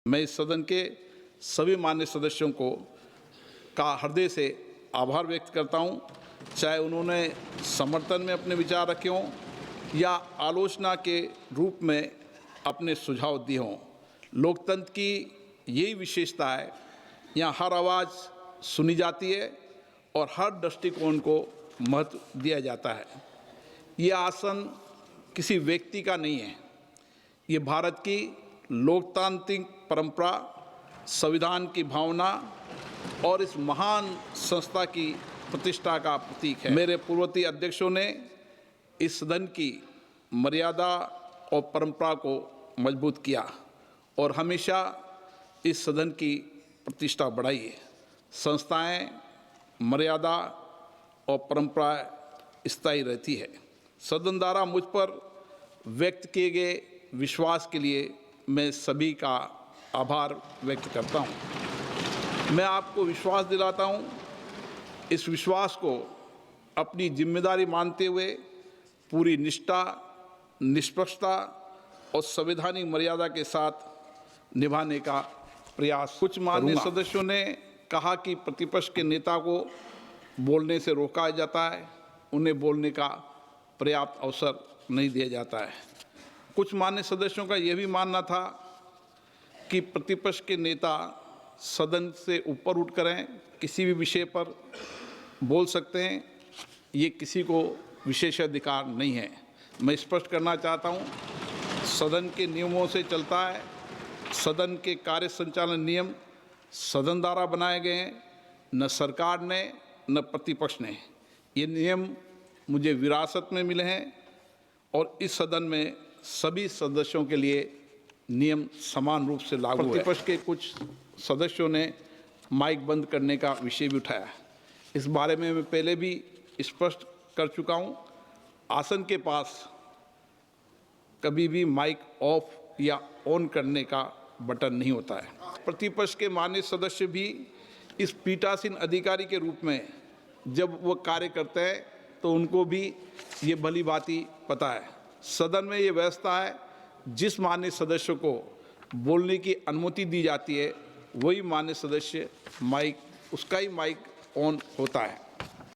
मैं इस सदन के सभी माननीय सदस्यों का हृदय से आभार व्यक्त करता हूं, चाहे उन्होंने समर्थन में अपने विचार रखे हों या आलोचना के रूप में अपने सुझाव दिए हों। लोकतंत्र की यही विशेषता है, यहाँ हर आवाज़ सुनी जाती है और हर दृष्टिकोण को महत्व दिया जाता है। ये आसन किसी व्यक्ति का नहीं है, ये भारत की लोकतांत्रिक परंपरा, संविधान की भावना और इस महान संस्था की प्रतिष्ठा का प्रतीक है। मेरे पूर्ववर्ती अध्यक्षों ने इस सदन की मर्यादा और परंपरा को मजबूत किया और हमेशा इस सदन की प्रतिष्ठा बढ़ाई है। संस्थाएं, मर्यादा और परंपरा स्थायी रहती है। सदन द्वारा मुझ पर व्यक्त किए गए विश्वास के लिए मैं सभी का आभार व्यक्त करता हूं। मैं आपको विश्वास दिलाता हूं, इस विश्वास को अपनी जिम्मेदारी मानते हुए पूरी निष्ठा, निष्पक्षता और संवैधानिक मर्यादा के साथ निभाने का प्रयास। कुछ माननीय सदस्यों ने कहा कि प्रतिपक्ष के नेता को बोलने से रोका जाता है, उन्हें बोलने का पर्याप्त अवसर नहीं दिया जाता है। कुछ माननीय सदस्यों का यह भी मानना था कि प्रतिपक्ष के नेता सदन से ऊपर उठ करें किसी भी विषय पर बोल सकते हैं, ये किसी को विशेषाधिकार नहीं है। मैं स्पष्ट करना चाहता हूँ, सदन के नियमों से चलता है। सदन के कार्य संचालन नियम सदन द्वारा बनाए गए हैं, न सरकार ने न प्रतिपक्ष ने। ये नियम मुझे विरासत में मिले हैं और इस सदन में सभी सदस्यों के लिए नियम समान रूप से लागू है। प्रतिपक्ष के कुछ सदस्यों ने माइक बंद करने का विषय भी उठाया। इस बारे में मैं पहले भी स्पष्ट कर चुका हूं, आसन के पास कभी भी माइक ऑफ या ऑन करने का बटन नहीं होता है। प्रतिपक्ष के माननीय सदस्य भी इस पीठासीन अधिकारी के रूप में जब वो कार्य करते हैं तो उनको भी ये भली भांति पता है। सदन में ये व्यवस्था है, जिस माननीय सदस्य को बोलने की अनुमति दी जाती है वही माननीय सदस्य उसका ही माइक ऑन होता है।